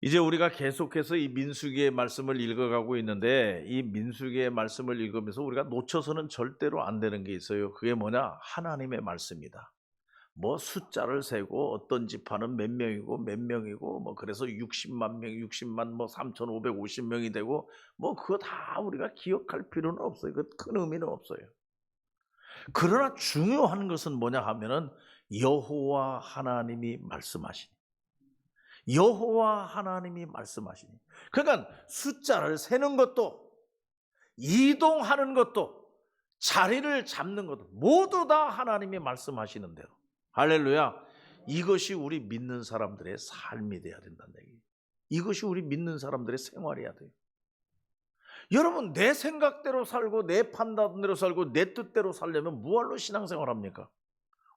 이제 우리가 계속해서 이 민수기의 말씀을 읽어가고 있는데, 이 민수기의 말씀을 읽으면서 우리가 놓쳐서는 절대로 안 되는 게 있어요. 그게 뭐냐? 하나님의 말씀이다. 뭐 숫자를 세고 어떤 지파는 몇 명이고 몇 명이고 뭐 그래서 60만 명, 60만 뭐 3,550명이 되고 뭐 그거 다 우리가 기억할 필요는 없어요. 그 큰 의미는 없어요. 그러나 중요한 것은 뭐냐 하면은 여호와 하나님이 말씀하시니, 여호와 하나님이 말씀하시니. 그러니까 숫자를 세는 것도, 이동하는 것도, 자리를 잡는 것도 모두 다 하나님이 말씀하시는 대로. 할렐루야. 이것이 우리 믿는 사람들의 삶이 돼야 된다는 얘기예요. 이것이 우리 믿는 사람들의 생활이어야 돼요. 여러분, 내 생각대로 살고 내 판단대로 살고 내 뜻대로 살려면 무얼로 신앙생활 합니까?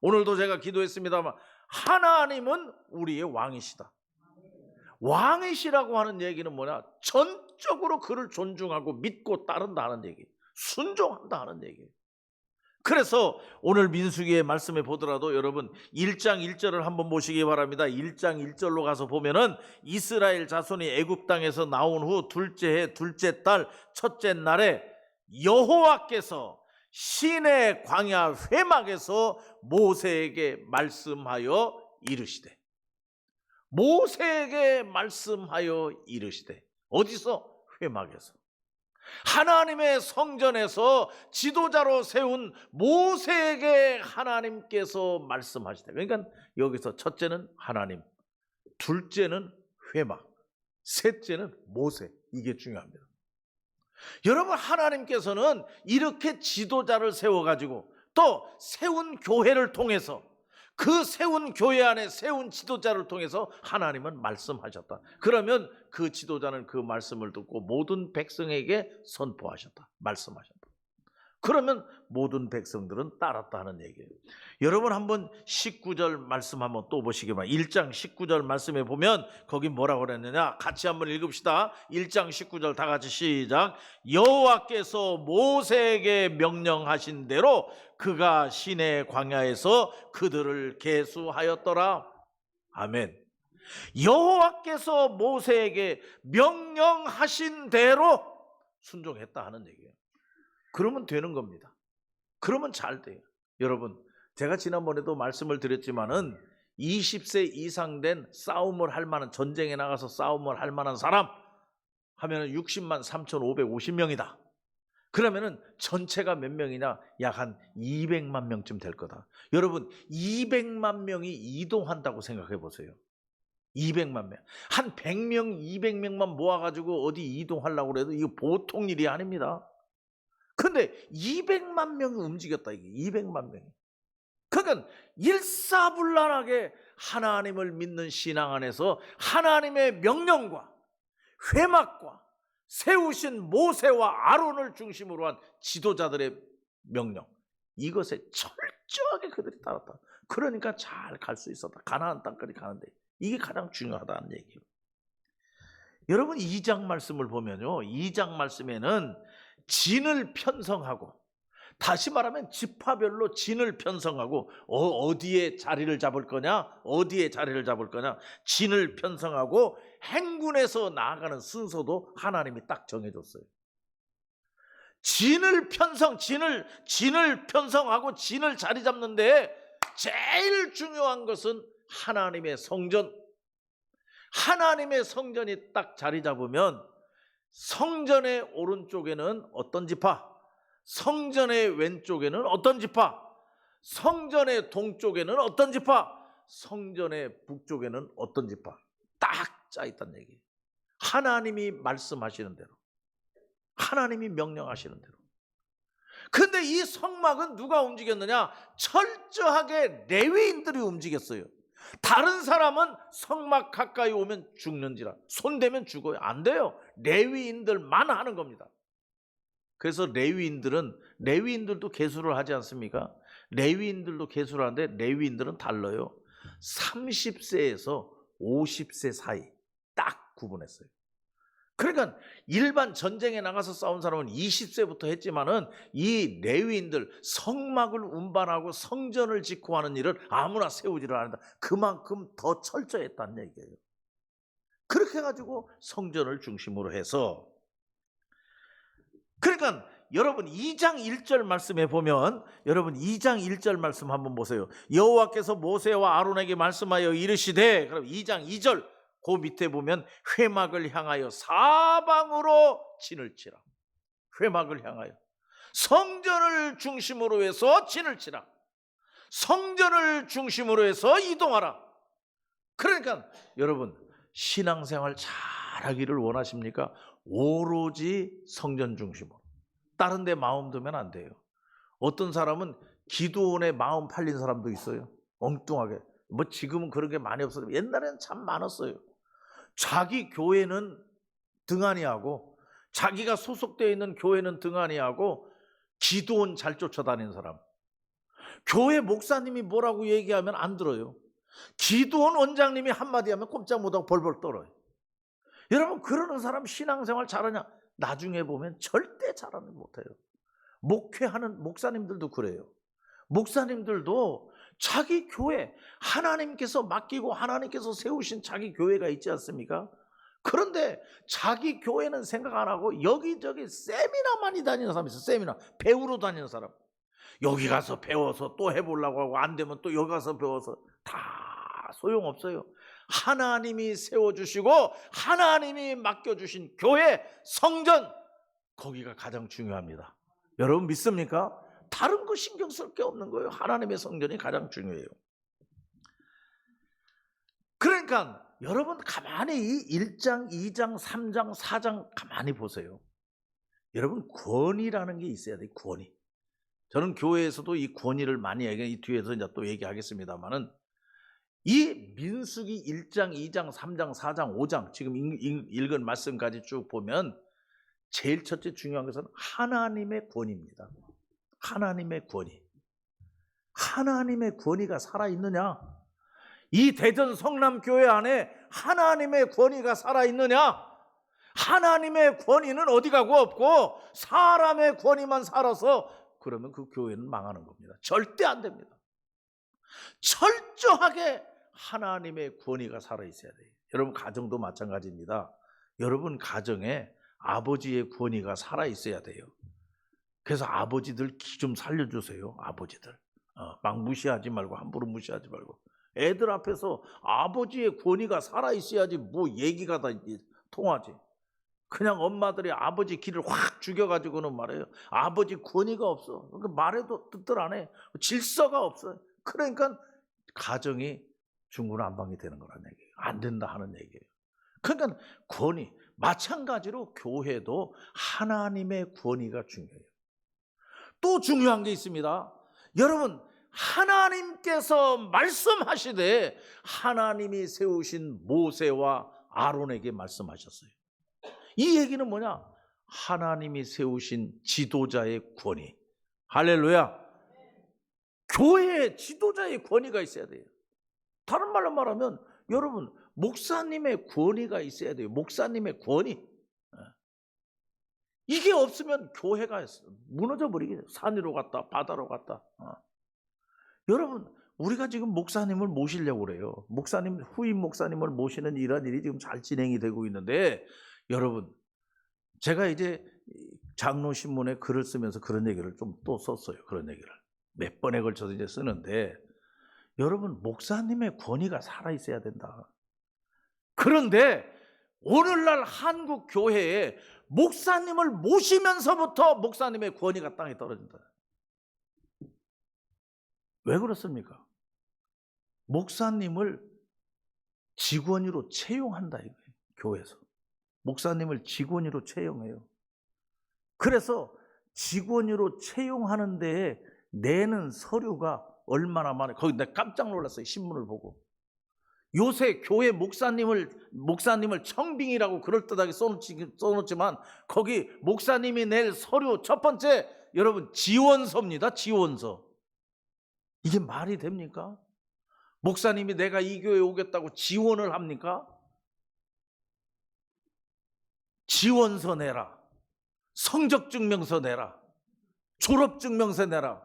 오늘도 제가 기도했습니다만, 하나님은 우리의 왕이시다. 왕이시라고 하는 얘기는 뭐냐? 전적으로 그를 존중하고 믿고 따른다 하는 얘기, 순종한다 하는 얘기예요. 그래서 오늘 민수기의 말씀에 보더라도 여러분 1장 1절을 한번 보시기 바랍니다. 1장 1절로 가서 보면은 이스라엘 자손이 애굽 땅에서 나온 후 둘째 해 둘째 달 첫째 날에 여호와께서 시내 광야 회막에서 모세에게 말씀하여 이르시되, 모세에게 말씀하여 이르시되, 어디서? 회막에서. 하나님의 성전에서 지도자로 세운 모세에게 하나님께서 말씀하시되, 그러니까 여기서 첫째는 하나님, 둘째는 회막, 셋째는 모세. 이게 중요합니다. 여러분, 하나님께서는 이렇게 지도자를 세워가지고 또 세운 교회를 통해서, 그 세운 교회 안에 세운 지도자를 통해서 하나님은 말씀하셨다. 그러면 그 지도자는 그 말씀을 듣고 모든 백성에게 선포하셨다. 말씀하셨다. 그러면 모든 백성들은 따랐다 하는 얘기예요. 여러분 한번 19절 말씀 한번 또 보시기 바랍니다. 1장 19절 말씀에 보면 거기 뭐라고 그랬느냐? 같이 한번 읽읍시다. 1장 19절 다 같이 시작. 여호와께서 모세에게 명령하신 대로 그가 시내 광야에서 그들을 계수하였더라. 아멘. 여호와께서 모세에게 명령하신 대로 순종했다 하는 얘기예요. 그러면 되는 겁니다. 그러면 잘 돼요. 여러분, 제가 지난번에도 말씀을 드렸지만은 20세 이상 된 싸움을 할 만한, 전쟁에 나가서 싸움을 할 만한 사람 하면은 60만 3,550명이다. 그러면은 전체가 몇 명이냐? 약 한 200만 명쯤 될 거다. 여러분, 200만 명이 이동한다고 생각해 보세요. 200만 명. 한 100명, 200명만 모아가지고 어디 이동하려고 해도 이거 보통 일이 아닙니다. 근데 200만 명이 움직였다, 이게 200만 명이. 그러니까 일사불란하게 하나님을 믿는 신앙 안에서 하나님의 명령과 회막과 세우신 모세와 아론을 중심으로 한 지도자들의 명령, 이것에 철저하게 그들이 따랐다. 그러니까 잘 갈 수 있었다. 가나안 땅까지 가는데 이게 가장 중요하다는 얘기예요. 여러분 2장 말씀을 보면요, 2장 말씀에는 진을 편성하고, 다시 말하면 지파별로 진을 편성하고, 어디에 자리를 잡을 거냐, 어디에 자리를 잡을 거냐, 진을 편성하고 행군에서 나아가는 순서도 하나님이 딱 정해줬어요. 진을 편성하고 진을 자리 잡는데 제일 중요한 것은 하나님의 성전. 하나님의 성전이 딱 자리 잡으면 성전의 오른쪽에는 어떤 지파, 성전의 왼쪽에는 어떤 지파, 성전의 동쪽에는 어떤 지파, 성전의 북쪽에는 어떤 지파, 딱 짜 있다는 얘기예요. 하나님이 말씀하시는 대로, 하나님이 명령하시는 대로. 근데 이 성막은 누가 움직였느냐? 철저하게 레위인들이 움직였어요. 다른 사람은 성막 가까이 오면 죽는지라, 손대면 죽어요. 안 돼요. 레위인들만 하는 겁니다. 그래서 레위인들도 계수를 하지 않습니까? 레위인들도 계수를 하는데 레위인들은 달라요. 30세에서 50세 사이 딱 구분했어요. 그러니까 일반 전쟁에 나가서 싸운 사람은 20세부터 했지만은 이 레위인들, 성막을 운반하고 성전을 짓고 하는 일을 아무나 세우지를 않는다. 그만큼 더 철저했다는 얘기예요. 그렇게 해가지고 성전을 중심으로 해서, 그러니까 여러분 2장 1절 말씀에 보면, 여러분 2장 1절 말씀 한번 보세요. 여호와께서 모세와 아론에게 말씀하여 이르시되, 그럼 2장 2절 그 밑에 보면 회막을 향하여 사방으로 진을 치라. 회막을 향하여 성전을 중심으로 해서 진을 치라. 성전을 중심으로 해서 이동하라. 그러니까 여러분 신앙생활 잘하기를 원하십니까? 오로지 성전 중심으로, 다른 데 마음 두면 안 돼요. 어떤 사람은 기도원에 마음 팔린 사람도 있어요. 엉뚱하게. 뭐 지금은 그런 게 많이 없어요. 옛날에는 참 많았어요. 자기 교회는 등한히하고, 자기가 소속되어 있는 교회는 등한히하고, 기도원 잘 쫓아다니는 사람. 교회 목사님이 뭐라고 얘기하면 안 들어요. 기도원 원장님이 한마디 하면 꼼짝 못하고 벌벌 떨어요. 여러분 그러는 사람 신앙생활 잘하냐? 나중에 보면 절대 잘하는 못해요. 목회하는 목사님들도 그래요. 목사님들도 자기 교회, 하나님께서 맡기고 하나님께서 세우신 자기 교회가 있지 않습니까? 그런데 자기 교회는 생각 안 하고 여기저기 세미나 많이 다니는 사람이 있어요. 세미나 배우러 다니는 사람. 여기 가서 배워서 또 해보려고 하고, 안 되면 또 여기 가서 배워서, 다 소용없어요. 하나님이 세워주시고 하나님이 맡겨주신 교회, 성전, 거기가 가장 중요합니다. 여러분 믿습니까? 다른 거 신경 쓸 게 없는 거예요. 하나님의 성전이 가장 중요해요. 그러니까 여러분 가만히 이 1장, 2장, 3장, 4장 가만히 보세요. 여러분 권위라는 게 있어야 돼요. 권위. 저는 교회에서도 이 권위를 많이 얘기해요. 이 뒤에서 이제 또 얘기하겠습니다만은, 이 민수기 1장, 2장, 3장, 4장, 5장 지금 읽은 말씀까지 쭉 보면 제일 첫째 중요한 것은 하나님의 권위입니다. 하나님의 권위. 하나님의 권위가 살아있느냐? 이 대전 성남교회 안에 하나님의 권위가 살아있느냐? 하나님의 권위는 어디 가고 없고 사람의 권위만 살아서 그러면 그 교회는 망하는 겁니다. 절대 안 됩니다. 철저하게 하나님의 권위가 살아있어야 돼요. 여러분 가정도 마찬가지입니다. 여러분 가정에 아버지의 권위가 살아있어야 돼요. 그래서 아버지들 기 좀 살려주세요. 아버지들 막 무시하지 말고, 함부로 무시하지 말고, 애들 앞에서 아버지의 권위가 살아있어야지 뭐 얘기가 다 통하지. 그냥 엄마들이 아버지 길을 확 죽여가지고는 말해요. 아버지 권위가 없어. 그러니까 말해도 뜻들 안 해. 질서가 없어. 그러니까 가정이 중구난방이 되는 거란 얘기예요. 안 된다 하는 얘기예요. 그러니까 권위, 마찬가지로 교회도 하나님의 권위가 중요해요. 또 중요한 게 있습니다. 여러분 하나님께서 말씀하시되 하나님이 세우신 모세와 아론에게 말씀하셨어요. 이 얘기는 뭐냐? 하나님이 세우신 지도자의 권위. 할렐루야. 교회에 지도자의 권위가 있어야 돼요. 다른 말로 말하면 여러분 목사님의 권위가 있어야 돼요. 목사님의 권위. 이게 없으면 교회가 무너져 버리게. 산 위로 갔다 바다로 갔다. 여러분 우리가 지금 목사님을 모시려고 그래요. 목사님, 후임 목사님을 모시는 이런 일이 지금 잘 진행이 되고 있는데, 여러분 제가 이제 장로신문에 글을 쓰면서 그런 얘기를 좀 또 썼어요. 그런 얘기를 몇 번에 걸쳐서 이제 쓰는데, 여러분 목사님의 권위가 살아있어야 된다. 그런데 오늘날 한국 교회에 목사님을 모시면서부터 목사님의 권위가 땅에 떨어진다. 왜 그렇습니까? 목사님을 직원으로 채용한다 이거예요. 교회에서 목사님을 직원으로 채용해요. 그래서 직원으로 채용하는 데에 내는 서류가 얼마나 많아요. 거기 내가 깜짝 놀랐어요. 신문을 보고. 요새 교회 목사님을 청빙이라고 그럴듯하게 써놓지만 거기 목사님이 낼 서류 첫 번째, 여러분 지원서입니다. 지원서. 이게 말이 됩니까? 목사님이 내가 이 교회에 오겠다고 지원을 합니까? 지원서 내라, 성적증명서 내라, 졸업증명서 내라,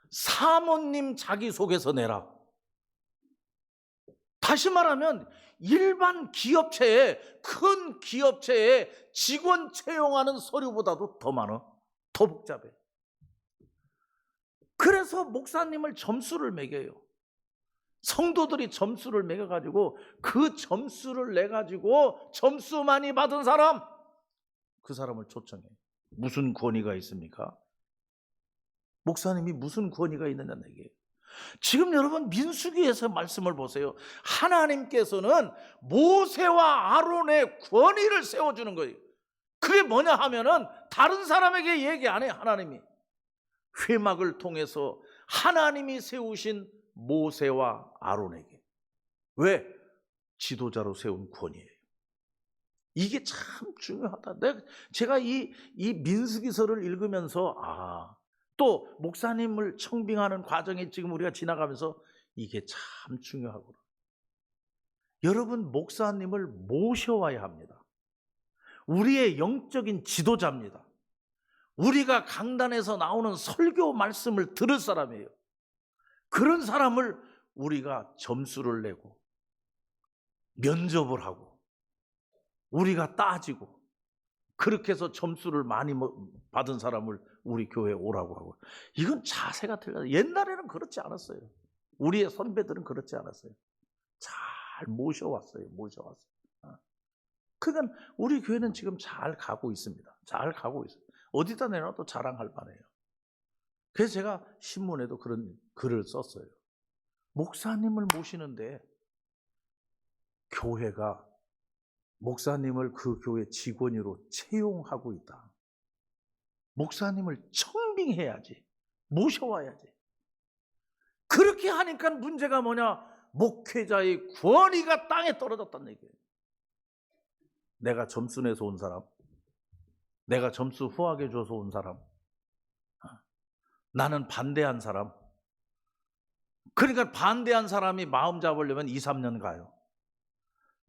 사모님 자기소개서 내라. 다시 말하면 일반 기업체에, 큰 기업체에 직원 채용하는 서류보다도 더 많아. 더 복잡해. 그래서 목사님을 점수를 매겨요. 성도들이 점수를 매겨가지고 그 점수를 내가지고 점수 많이 받은 사람, 그 사람을 초청해요. 무슨 권위가 있습니까? 목사님이 무슨 권위가 있느냐는 얘기예요. 지금 여러분 민수기에서 말씀을 보세요. 하나님께서는 모세와 아론의 권위를 세워주는 거예요. 그게 뭐냐 하면은 다른 사람에게 얘기 안 해요. 하나님이 회막을 통해서 하나님이 세우신 모세와 아론에게. 왜? 지도자로 세운 권위예요. 이게 참 중요하다. 제가 이 민수기서를 읽으면서 또 목사님을 청빙하는 과정에 지금 우리가 지나가면서 이게 참 중요하구나. 여러분, 목사님을 모셔와야 합니다. 우리의 영적인 지도자입니다. 우리가 강단에서 나오는 설교 말씀을 들을 사람이에요. 그런 사람을 우리가 점수를 내고 면접을 하고 우리가 따지고 그렇게 해서 점수를 많이 받은 사람을 우리 교회에 오라고 하고, 이건 자세가 틀려요. 옛날에는 그렇지 않았어요. 우리의 선배들은 그렇지 않았어요. 잘 모셔왔어요. 그러니까 우리 교회는 지금 잘 가고 있습니다. 잘 가고 있어요. 어디다 내놔도 자랑할 만해요. 그래서 제가 신문에도 그런 글을 썼어요. 목사님을 모시는데 교회가 목사님을 그 교회 직원으로 채용하고 있다. 목사님을 청빙해야지. 모셔와야지. 그렇게 하니까 문제가 뭐냐? 목회자의 권위가 땅에 떨어졌다는 얘기예요. 내가 점수 내서 온 사람, 내가 점수 후하게 줘서 온 사람, 나는 반대한 사람. 그러니까 반대한 사람이 마음 잡으려면 2, 3년 가요.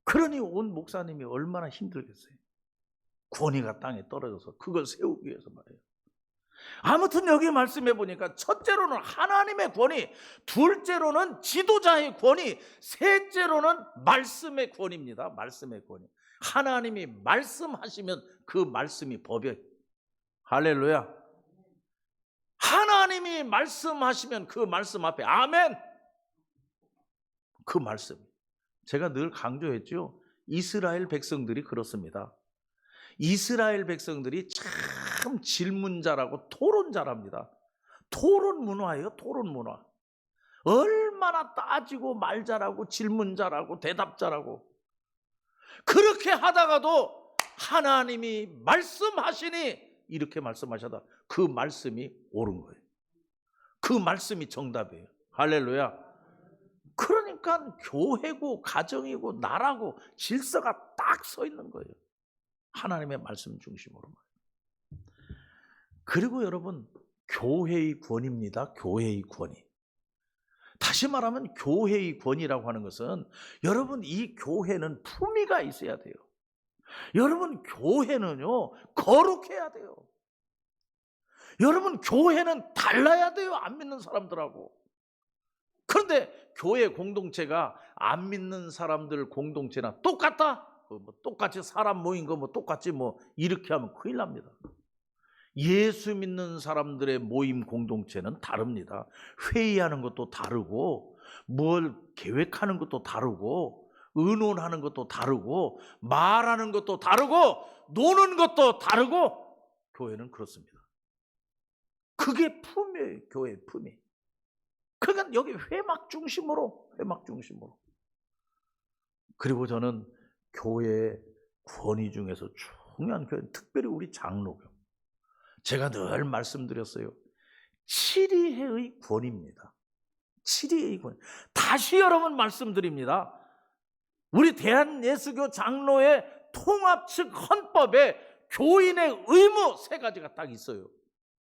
그러니 온 목사님이 얼마나 힘들겠어요. 권위가 땅에 떨어져서 그걸 세우기 위해서 말이에요. 아무튼 여기 말씀해 보니까 첫째로는 하나님의 권위, 둘째로는 지도자의 권위, 셋째로는 말씀의 권위입니다. 말씀의 권위. 하나님이 말씀하시면 그 말씀이 법이에요. 할렐루야. 하나님이 말씀하시면 그 말씀 앞에 아멘. 그 말씀. 제가 늘 강조했죠. 이스라엘 백성들이 그렇습니다. 이스라엘 백성들이 참 질문자라고 토론자랍니다. 토론 문화예요. 토론 문화. 얼마나 따지고 말 잘하고 질문 잘하고 대답 잘하고. 그렇게 하다가도 하나님이 말씀하시니 이렇게 말씀하셔다 그 말씀이 옳은 거예요. 그 말씀이 정답이에요. 할렐루야. 그러니까 교회고 가정이고 나라고 질서가 딱 서 있는 거예요. 하나님의 말씀 중심으로. 그리고 여러분, 교회의 권위입니다. 교회의 권위. 다시 말하면 교회의 권위라고 하는 것은 여러분, 이 교회는 품위가 있어야 돼요. 여러분, 교회는요 거룩해야 돼요. 여러분, 교회는 달라야 돼요. 안 믿는 사람들하고. 그런데 교회 공동체가 안 믿는 사람들 공동체나 똑같다? 똑같이 사람 모인 거 똑같이 이렇게 하면 큰일 납니다. 예수 믿는 사람들의 모임 공동체는 다릅니다. 회의하는 것도 다르고 뭘 계획하는 것도 다르고 의논하는 것도 다르고 말하는 것도 다르고 노는 것도 다르고 교회는 그렇습니다. 그게 품이에요. 교회의 품이. 그러니까 여기 회막 중심으로. 그리고 저는 교회의 권위 중에서 중요한 교회는 특별히 우리 장로교. 제가 늘 말씀드렸어요. 7위회의 권위입니다. 7위회의 권위. 다시 여러분 말씀드립니다. 우리 대한예수교 장로의 통합 측 헌법에 교인의 의무 3가지가 딱 있어요.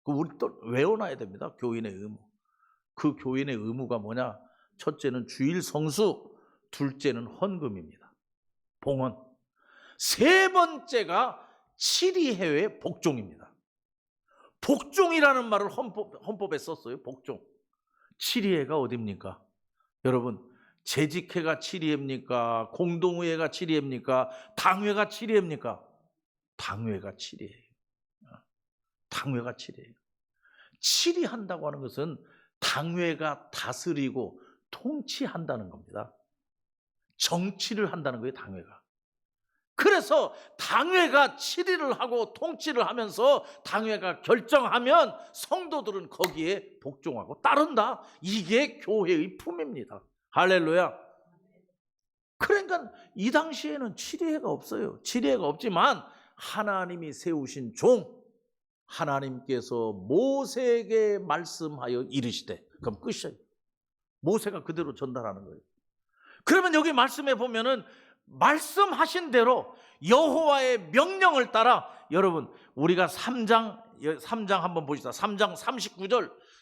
우리 또 외워놔야 됩니다. 교인의 의무. 그 교인의 의무가 뭐냐? 첫째는 주일 성수, 둘째는 헌금입니다. 봉헌. 세 번째가 7위회의 복종입니다. 복종이라는 말을 헌법에 썼어요. 복종. 7위회가 어디입니까? 여러분, 재직회가 7회입니까? 공동의회가 7회입니까? 당회가 7회입니까? 당회가 7회예요. 당회가 7회예요. 7위 한다고 하는 것은 당회가 다스리고 통치한다는 겁니다. 정치를 한다는 거예요, 당회가. 그래서 당회가 7위를 하고 통치를 하면서 당회가 결정하면 성도들은 거기에 복종하고 따른다. 이게 교회의 품입니다. 할렐루야. 그러니까 이 당시에는 7회가 없어요. 7회가 없지만 하나님이 세우신 종, 하나님께서 모세에게 말씀하여 이르시되, 그럼 끝이에요. 모세가 그대로 전달하는 거예요. 그러면 여기 말씀에 보면은 말씀하신 대로 여호와의 명령을 따라, 여러분 우리가 3장 한번 보시다. 3장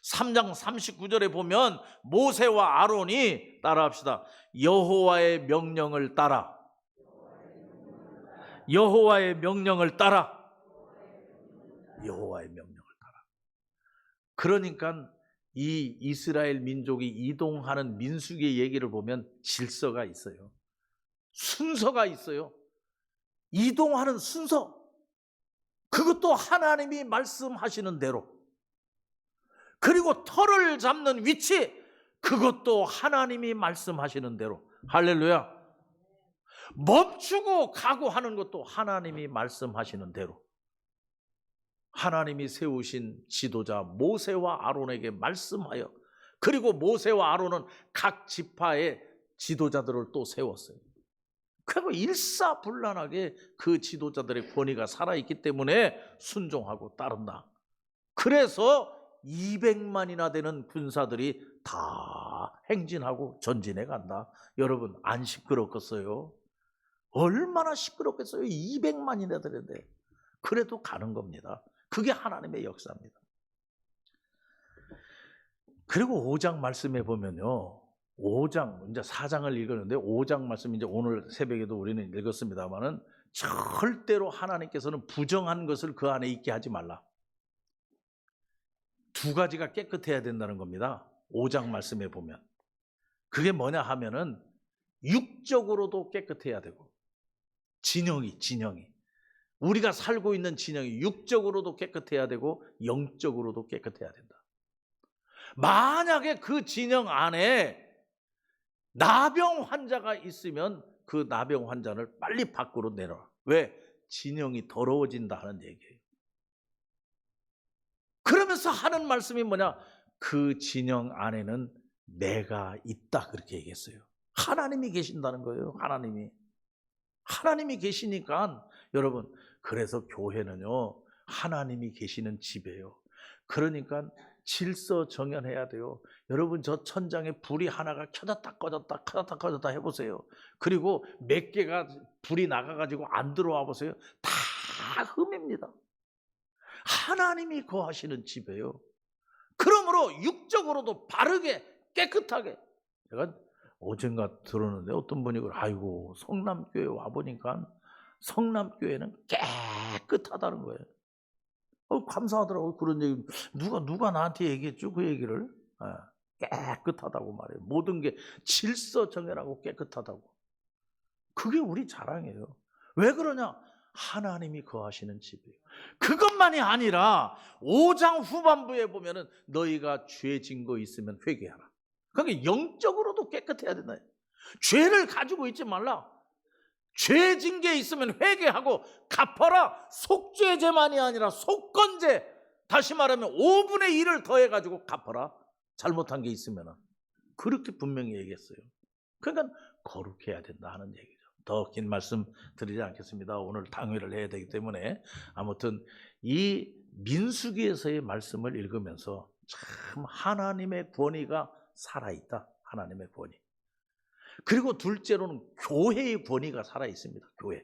39절에 보면 모세와 아론이 따라합시다. 여호와의 명령을 따라, 여호와의 명령을 따라, 여호와의 명령을 따라. 그러니까 이 이스라엘 민족이 이동하는 민수기의 얘기를 보면 질서가 있어요. 순서가 있어요. 이동하는 순서, 그것도 하나님이 말씀하시는 대로. 그리고 터를 잡는 위치, 그것도 하나님이 말씀하시는 대로. 할렐루야. 멈추고 가고 하는 것도 하나님이 말씀하시는 대로. 하나님이 세우신 지도자 모세와 아론에게 말씀하여, 그리고 모세와 아론은 각 지파의 지도자들을 또 세웠어요. 그리고 일사불란하게 그 지도자들의 권위가 살아있기 때문에 순종하고 따른다. 그래서 200만이나 되는 군사들이 다 행진하고 전진해 간다. 여러분, 안 시끄럽겠어요? 얼마나 시끄럽겠어요? 200만이나 되는데 그래도 가는 겁니다. 그게 하나님의 역사입니다. 그리고 5장 말씀에 보면요, 5장, 이제 4장을 읽었는데 5장 말씀 이제 오늘 새벽에도 우리는 읽었습니다만은 절대로 하나님께서는 부정한 것을 그 안에 있게 하지 말라. 두 가지가 깨끗해야 된다는 겁니다. 5장 말씀에 보면. 그게 뭐냐 하면은 육적으로도 깨끗해야 되고, 진영이 우리가 살고 있는 진영이 육적으로도 깨끗해야 되고 영적으로도 깨끗해야 된다. 만약에 그 진영 안에 나병 환자가 있으면 그 나병 환자를 빨리 밖으로 내놔. 왜? 진영이 더러워진다 하는 얘기예요. 그러면서 하는 말씀이 뭐냐? 그 진영 안에는 내가 있다, 그렇게 얘기했어요. 하나님이 계신다는 거예요. 하나님이 계시니까. 여러분, 그래서 교회는요, 하나님이 계시는 집이에요. 그러니까 질서 정연해야 돼요. 여러분, 저 천장에 불이 하나가 켜졌다 꺼졌다 해보세요. 그리고 몇 개가 불이 나가가지고 안 들어와 보세요. 다 흠입니다. 하나님이 거하시는 집이에요. 그러므로 육적으로도 바르게 깨끗하게. 제가 어젠가 들었는데 어떤 분이 아이고, 성남교회 와보니까 성남교회는 깨끗하다는 거예요. 감사하더라고요. 그런 얘기. 누가 나한테 얘기했죠? 그 얘기를. 깨끗하다고 말해요. 모든 게 질서정연하고 깨끗하다고. 그게 우리 자랑이에요. 왜 그러냐? 하나님이 거하시는 집이에요. 그것만이 아니라 5장 후반부에 보면은 너희가 죄 진 거 있으면 회개하라. 그러니까 영적으로도 깨끗해야 된다. 죄를 가지고 있지 말라. 죄 진 게 있으면 회개하고 갚아라. 속죄제만이 아니라 속건제. 다시 말하면 5분의 1을 더해가지고 갚아라. 잘못한 게 있으면. 그렇게 분명히 얘기했어요. 그러니까 거룩해야 된다 하는 얘기죠. 더 긴 말씀 드리지 않겠습니다. 오늘 당회를 해야 되기 때문에. 아무튼 이 민수기에서의 말씀을 읽으면서 참 하나님의 권위가 살아있다. 하나님의 권위. 그리고 둘째로는 교회의 권위가 살아있습니다. 교회.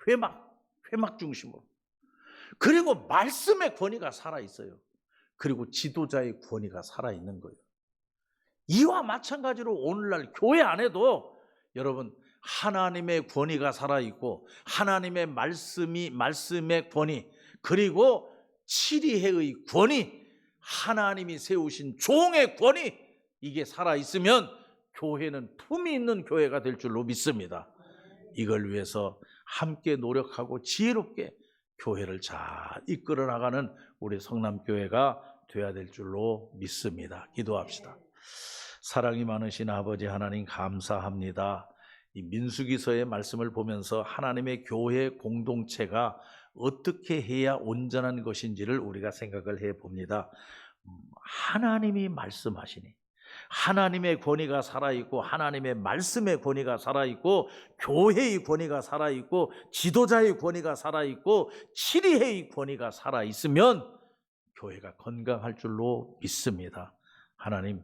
회막 중심으로. 그리고 말씀의 권위가 살아있어요. 그리고 지도자의 권위가 살아있는 거예요. 이와 마찬가지로 오늘날 교회 안에도 여러분, 하나님의 권위가 살아있고 하나님의 말씀의 권위, 그리고 치리회의 권위, 하나님이 세우신 종의 권위, 이게 살아있으면 교회는 품이 있는 교회가 될 줄로 믿습니다. 이걸 위해서 함께 노력하고 지혜롭게 교회를 잘 이끌어 나가는 우리 성남교회가 되어야 될 줄로 믿습니다. 기도합시다. 사랑이 많으신 아버지 하나님 감사합니다. 이 민수기서의 말씀을 보면서 하나님의 교회 공동체가 어떻게 해야 온전한 것인지를 우리가 생각을 해봅니다. 하나님이 말씀하시니 하나님의 권위가 살아있고 하나님의 말씀의 권위가 살아있고 교회의 권위가 살아있고 지도자의 권위가 살아있고 치리회의 권위가 살아있으면 교회가 건강할 줄로 믿습니다. 하나님,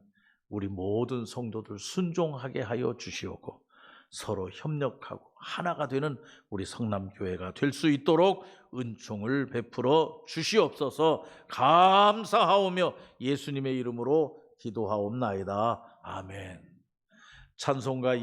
우리 모든 성도들 순종하게 하여 주시옵고 서로 협력하고 하나가 되는 우리 성남교회가 될 수 있도록 은총을 베풀어 주시옵소서. 감사하오며 예수님의 이름으로 기도하옵나이다. 아멘. 찬송가